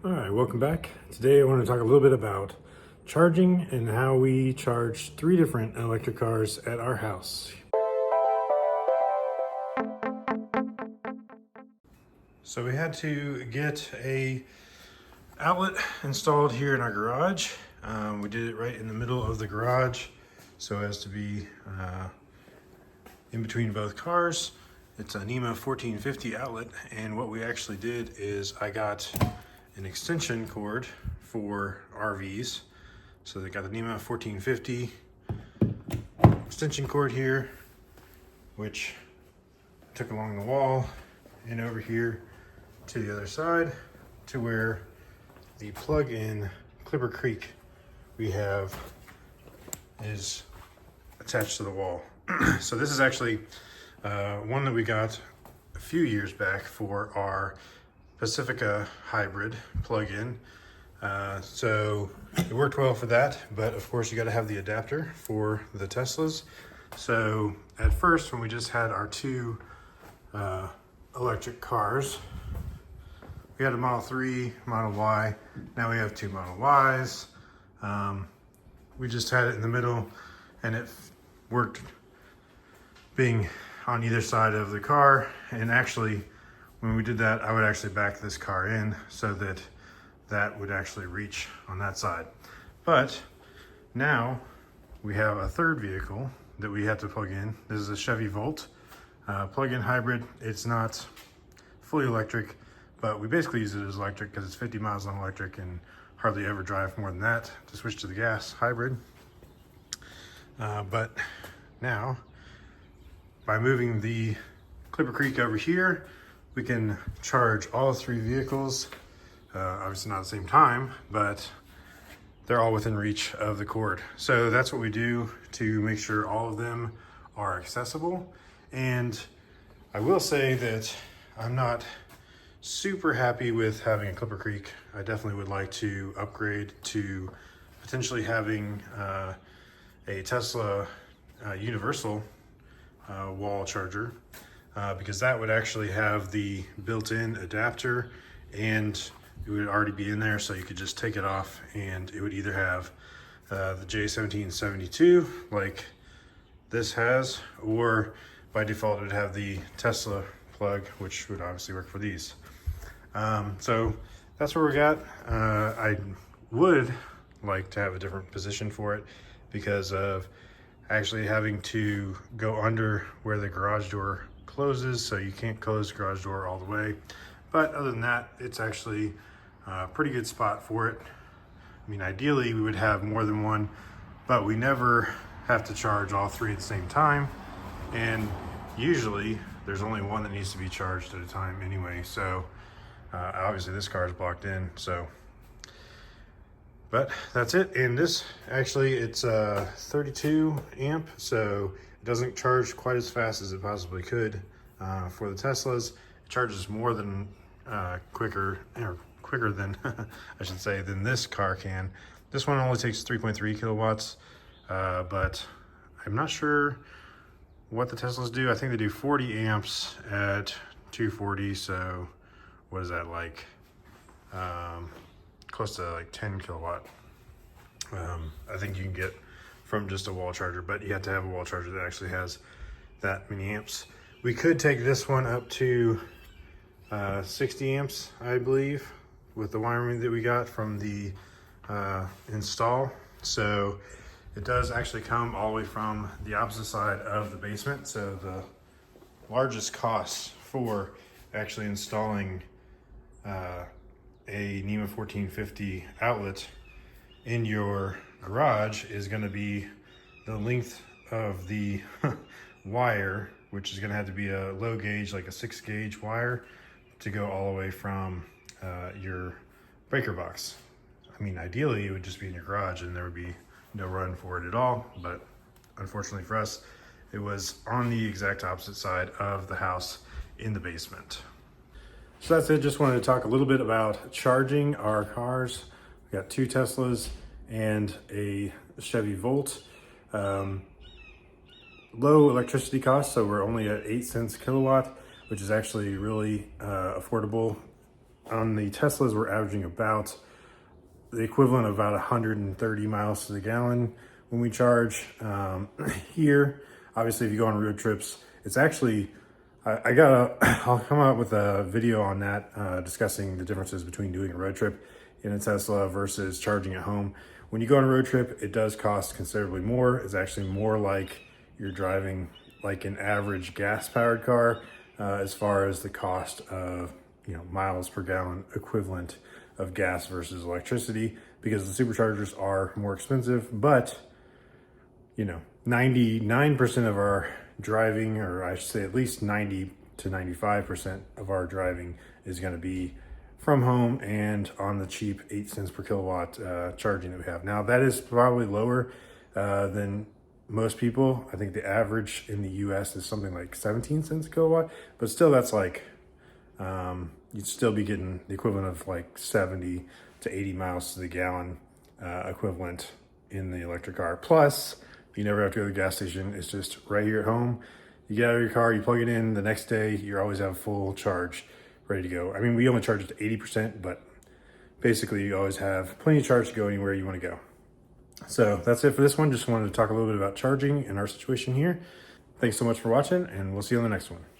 All right, welcome back. Today I want to talk a little bit about charging and how we charge 3 different electric cars at our house. So we had to get a outlet installed here in our garage. We did it right in the middle of the garage so as to be in between both cars. It's a NEMA 1450 outlet, and what we actually did is I got an extension cord for RVs. So they got the NEMA 1450 extension cord here, which I took along the wall and over here to the other side to where the plug-in Clipper Creek we have is attached to the wall. So this is actually one that we got a few years back for our Pacifica hybrid plug-in. So it worked well for that, but of course you got to have the adapter for the Teslas. So at first, when we just had our 2 electric cars, we had a Model 3, Model Y, now we have 2 Model Ys. We just had it in the middle and it worked being on either side of the car. And actually, when we did that, I would actually back this car in so that that would actually reach on that side. But now we have a third vehicle that we have to plug in. This is a Chevy Volt plug-in hybrid. It's not fully electric, but we basically use it as electric because it's 50 miles on electric and hardly ever drive more than that to switch to the gas hybrid. But now, by moving the Clipper Creek over here, we can charge all 3 vehicles, obviously not at the same time, but they're all within reach of the cord. So that's what we do to make sure all of them are accessible. And I will say that I'm not super happy with having a Clipper Creek. I definitely would like to upgrade to potentially having a Tesla universal wall charger, because that would actually have the built-in adapter and it would already be in there, so you could just take it off and it would either have the J1772 like this has, or by default it would have the Tesla plug, which would obviously work for these. So that's where we got. I would like to have a different position for it because of actually having to go under where the garage door closes, so you can't close the garage door all the way. But other than that, it's actually a pretty good spot for it. I mean, ideally we would have more than one, but we never have to charge all 3 at the same time. And usually there's only one that needs to be charged at a time anyway. So obviously this car is blocked in, so. But that's it. And this actually, it's 32 amp, so it doesn't charge quite as fast as it possibly could. For the Teslas, it charges more than quicker than I should say than this car can. This one only takes 3.3 kilowatts, but I'm not sure what the Teslas do. I think they do 40 amps at 240. So what is that, like? Close to like 10 kilowatt. I think you can get from just a wall charger, but you have to have a wall charger that actually has that many amps. We could take this one up to 60 amps, I believe, with the wiring that we got from the install. So it does actually come all the way from the opposite side of the basement. So the largest cost for actually installing a NEMA 1450 outlet in your garage is going to be the length of the wire, which is going to have to be a low gauge, like a 6 gauge wire, to go all the way from your breaker box. I mean, ideally it would just be in your garage and there would be no run for it at all, but unfortunately for us, it was on the exact opposite side of the house in the basement. So that's it. Just wanted to talk a little bit about charging our cars. We got 2 Teslas and a Chevy Volt. Low electricity costs, so we're only at 8 cents kilowatt, which is actually really affordable On the Teslas, we're averaging about the equivalent of about 130 miles to the gallon when we charge. Here, obviously, if you go on road trips, it's actually, I'll come out with a video on that, discussing the differences between doing a road trip in a Tesla versus charging at home. When you go on a road trip, it does cost considerably more. It's actually more like you're driving like an average gas-powered car, as far as the cost of, miles per gallon equivalent of gas versus electricity, because the superchargers are more expensive. But 99% of our driving, or I should say at least 90 to 95% of our driving, is going to be from home and on the cheap 8 cents per kilowatt charging that we have. Now that is probably lower than most people. I think the average in the US is something like 17 cents a kilowatt, but still that's like, you'd still be getting the equivalent of like 70 to 80 miles to the gallon equivalent in the electric car. Plus, you never have to go to the gas station. It's just right here at home. You get out of your car, you plug it in, the next day you always have full charge ready to go. I mean, we only charge it to 80%, but basically you always have plenty of charge to go anywhere you want to go. So that's it for this one. Just wanted to talk a little bit about charging and our situation here. Thanks so much for watching, and we'll see you on the next one.